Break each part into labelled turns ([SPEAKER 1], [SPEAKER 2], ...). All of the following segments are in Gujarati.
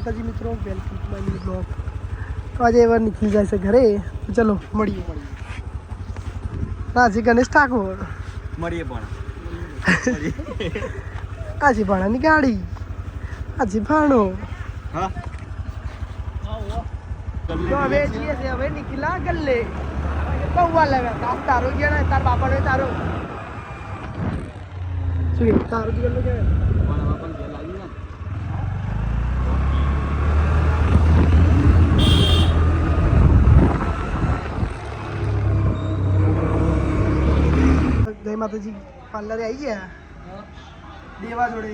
[SPEAKER 1] जी मित्रों welcome to my new blog. तो आज एवर निकल जाए घरे तो चलो मड़िए राजी गणेश ठाकुर
[SPEAKER 2] मड़िए पण
[SPEAKER 1] आज भाड़ा ની ગાડી आज ભાણો
[SPEAKER 2] હા
[SPEAKER 1] તો હવે છીએ છે હવે નીકળ્યા ગલ્લે બહુવા લાવ્યા તાર તારો ગયા ને તાર બાપાનો તારો શું કે તારો ગલ્લો કે
[SPEAKER 2] પણ બાપા કે લાગી ને
[SPEAKER 1] જય માતાજી પાર્લરે આવી ગયા દેવા જોડે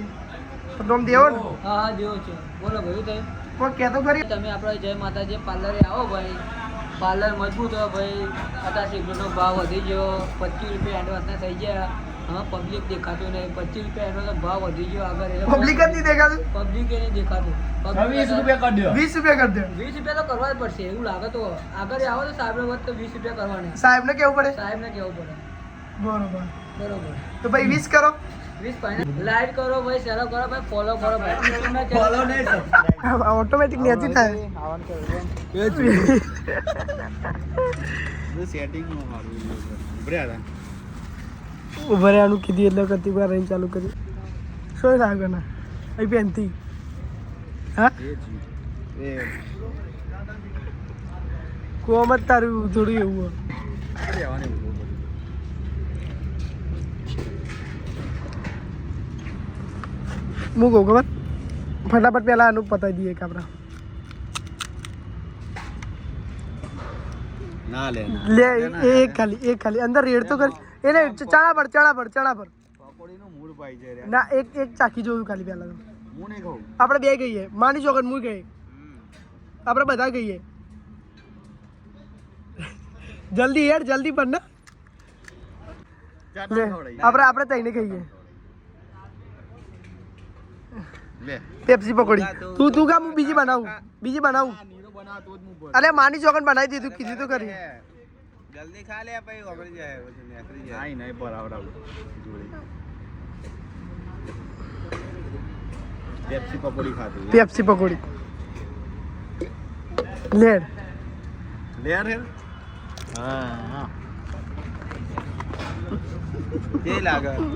[SPEAKER 1] તમે દેવો ને
[SPEAKER 3] હા હા દેવો છે બોલો ભાઈ તમે
[SPEAKER 1] કોઈ કહેતો ખરી
[SPEAKER 3] તમે આપણે જય માતાજી પાર્લરે આવો ભાઈ પાર્લર મજબૂત હોય ભાઈ અત્યારે સિગરેટનો ભાવ વધી ગયો 25 રૂપિયા એડવાન્સના થઈ ગયા હા પબ્લિક દેખાતું નહીં 25 રૂપિયા એડવાન્સનો ભાવ વધી ગયો આગળ
[SPEAKER 1] પબ્લિક જ નહીં દેખાતું
[SPEAKER 3] પબ્લિક એ નહીં દેખાતું
[SPEAKER 2] 20 રૂપિયા કરી દો
[SPEAKER 1] 20 રૂપિયા કરી દે
[SPEAKER 3] 20 રૂપિયા તો કરવા જ પડશે એવું લાગે તો આગળ આવો તો સાહેબને વાત તો 20 રૂપિયા કરવાની
[SPEAKER 1] સાહેબને કેવું પડે
[SPEAKER 3] સાહેબને કેવું પડે
[SPEAKER 1] બરોબર
[SPEAKER 3] બરોબર
[SPEAKER 1] તો ભાઈ 20 કરો
[SPEAKER 3] 20 ફાઇનલ લાઈક કરો ભાઈ શેર કરો ભાઈ ફોલો કરો ભાઈ
[SPEAKER 2] ફોલો નહીં
[SPEAKER 1] ઓટોમેટિક નેચી થાય
[SPEAKER 2] સેટિંગ નું મારું ઉભર્યા
[SPEAKER 1] ઉભા રહેવાનું કીધી એટલે કતી વાર રહીને ચાલુ કર્યું શું થાય ગના અહીં પહેનતી હા
[SPEAKER 2] એ
[SPEAKER 1] કોમ જ તારું થોડું એવું
[SPEAKER 2] રહેવાની
[SPEAKER 1] હું કહું ખબર ફટાફટ પહેલાં આનું પતાવી દઈએ કે આપણે
[SPEAKER 2] ના લે
[SPEAKER 1] લે એક ખાલી અંદર રેડ તો કરી એને ચણા પર
[SPEAKER 2] પકોડીનું મૂળ પાઈ જાય રે
[SPEAKER 1] ના એક ચાખી જોયું ખાલી પહેલાં તો
[SPEAKER 2] હું નહીં ખાઉં
[SPEAKER 1] આપણે બે ગઈએ માની ચોકન હું ગઈ આપણે બધા ગઈએ જલ્દી યાર જલ્દી પણ ને લે આપણે તઈને કહીએ
[SPEAKER 2] લે
[SPEAKER 1] પેપ્સી પકોડી તું કામ હું બીજી બનાવું
[SPEAKER 2] નીરો બનાવ તો જ હું
[SPEAKER 1] અરે માની ચોકન બનાવી દીધું કીધું તો કરી
[SPEAKER 2] જલ્દી ખા લે પછી ઓગળી જાય પછી નેકરી જાય નહીં બરાબર જોડી પેપ્સી પકોડી ખાતી
[SPEAKER 1] પેપ્સી પકોડી લેડ
[SPEAKER 2] લેર હે હા કે લાગે હું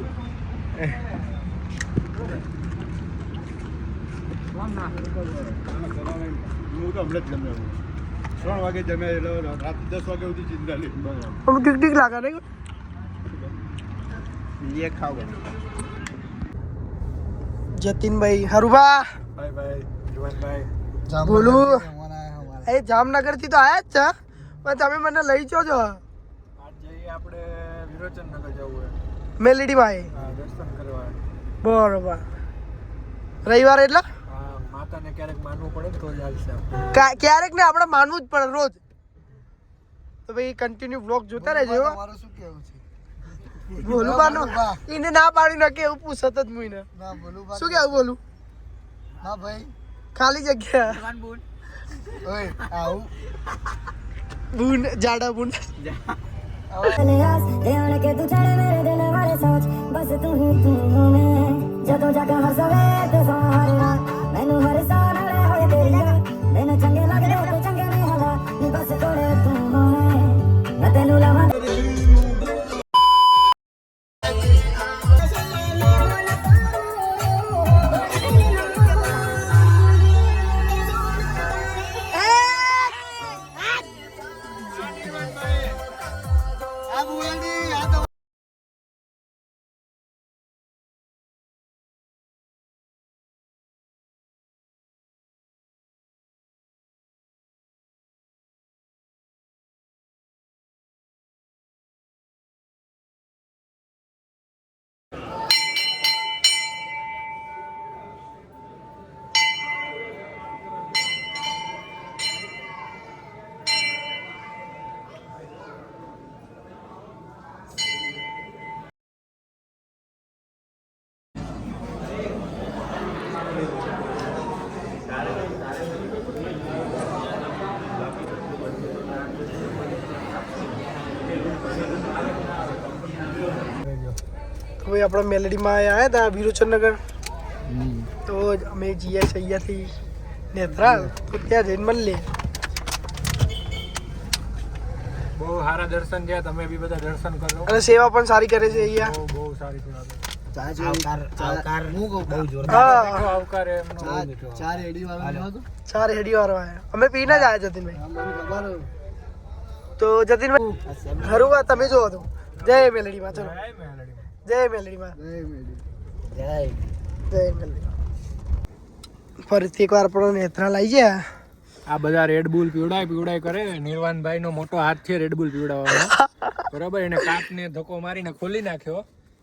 [SPEAKER 2] તો હમણાં જ જમ્યો 3 વાગે જમ્યા એટલે રાત 10 વાગે સુધી ચિંતા નહીં
[SPEAKER 1] આમ ઠીક લાગે ને
[SPEAKER 2] ये खाओ
[SPEAKER 1] જતીનભાઈ હરુભા
[SPEAKER 2] बाय बाय जुवानભાઈ
[SPEAKER 1] બોલું એ જામનગર થી તો આયા જ છે પણ તમે મને લઈ જો છો
[SPEAKER 2] આજ જઈએ આપણે વિરોચનનગર જવું હે
[SPEAKER 1] મેલેડી ભાઈ
[SPEAKER 2] હા દર્શન કરવા
[SPEAKER 1] બરોબર રવિવારે એટલે
[SPEAKER 2] હા માતાને ક્યારેક માનવું પડે તો જ આવશે
[SPEAKER 1] ક્યારેક ને આપણે માનવું જ પડે રોજ તો ભાઈ કન્ટિન્યુ બ્લોગ જોતા રહેજો
[SPEAKER 2] તમારું શું કહેવું છે
[SPEAKER 1] બોલું બાનો એને ના પાડી નાખે એવું પૂછત જ મુઈને
[SPEAKER 2] ના બોલું
[SPEAKER 1] શું કેવું બોલું
[SPEAKER 2] હા ભાઈ
[SPEAKER 1] ખાલી જગ્યા
[SPEAKER 2] ઓય આવું
[SPEAKER 1] બૂન જાડા બૂન
[SPEAKER 4] ध्यान के तू चढ़े मेरे दिल वाले सोच बस तू ही तू मैं जदों जाके हर सवेरे ते सारे रात मैनू हर सारे होए तेरी मैनू चंगे लगदे तू चंगे नहीं हला नी बस तोड़े तू मैं तेनू लवा
[SPEAKER 1] भाई अपना मेलेडी में आया था विरोचन नगर तो અમે જીએ છે અહીંયાથી નેત્રાલ તો ત્યાં જઈને મળી લે.
[SPEAKER 5] બહુ સારા દર્શન થયા, તમે બી બધા દર્શન કરો.
[SPEAKER 1] અને સેવા પણ સારી કરે છે અહીંયા.
[SPEAKER 5] બહુ સારી સેવા કરે.
[SPEAKER 1] હા
[SPEAKER 5] આવકાર એમનો બહુ મીઠો.
[SPEAKER 1] 4 હેડી વાળો આયા. અમે પીને જ આયા જતીનભાઈ. તો જતીનભાઈ ખરું વાત તમે જોવો તો જય મેલડીમાં. ચલો
[SPEAKER 5] જય મેલડી.
[SPEAKER 1] જય મેલડીમાં. જય મેલડી. ફરીથી એકવાર આપણો નેત્રાલ આવી ગયા.
[SPEAKER 5] આ બધા રેડબુલ પીવડાય કરે. નિર્વાણભાઈ નો મોટો હાથ છે રેડબુલ પીવડાવવાનો. બરાબર, એને કાચને ધક્કો મારીને ખોલી નાખ્યો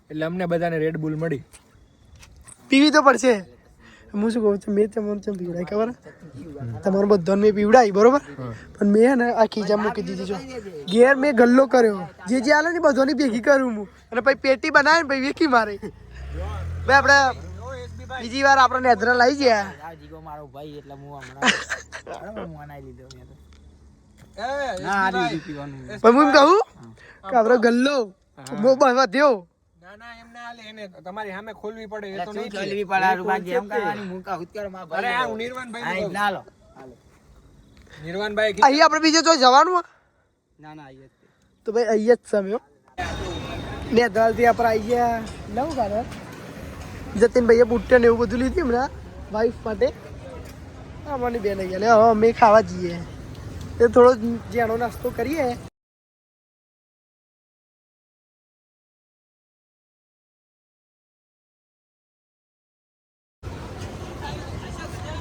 [SPEAKER 5] એટલે અમને બધાને રેડબુલ મળી.
[SPEAKER 1] પીવી તો પડશે. હું શું કહું છું, મેં તમને ચમ પીવડાય ખબર? તમારું બધાને મેં પીવડાવી બરોબર, પણ મેં ને આ ખીજા મૂકી દીધી છો. ઘેર મેં ગલ્લો કર્યો, જે આલે ને બધાની ભેગી કરું હું, અને પછી પેટી બનાવે ને પછી વેકી મારે. ભાઈ આપણે બીજી વાર આપણે નેત્રાલ આવી ગયા.
[SPEAKER 3] મારો ભાઈ એટલે હું
[SPEAKER 1] પણ હું એમ કહું કે આપણો ગલ્લો વધ્યો.
[SPEAKER 5] ના એમ ના હાલે, એને તમારી સામે ખોલવી પડે. એ તો નહીં
[SPEAKER 3] ચલવી પડે જેમ કરવાની મુકા હુતકર માં
[SPEAKER 5] અરે આ હું નિર્વાણભાઈ નું
[SPEAKER 3] ના લો
[SPEAKER 5] નિર્વાણભાઈ
[SPEAKER 1] અહીં આપણે બીજે તો જવાનું હોય?
[SPEAKER 3] ના અહીંયા
[SPEAKER 1] તો ભાઈ અહીંયા જ સમયો નેત્રાલથી આપણે આવી ગયા. નવું કારણ જતીનભાઈએ બુટ્ટે ને એવું બધું લીધું હમણાં વાઈફ માટે. અમારી બેન આવી ગયા. હવે અમે ખાવા જઈએ. એ થોડો જેનો નાસ્તો કરીએ.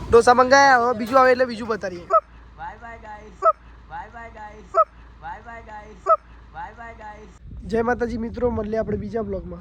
[SPEAKER 1] ઢોસા મંગાયા, હવે બીજું આવે એટલે બીજું બતાવીએ.
[SPEAKER 3] Bye bye guys bye bye guys bye bye guys bye bye guys.
[SPEAKER 1] જય માતાજી મિત્રો, મળીએ આપણે બીજા બ્લોગમાં.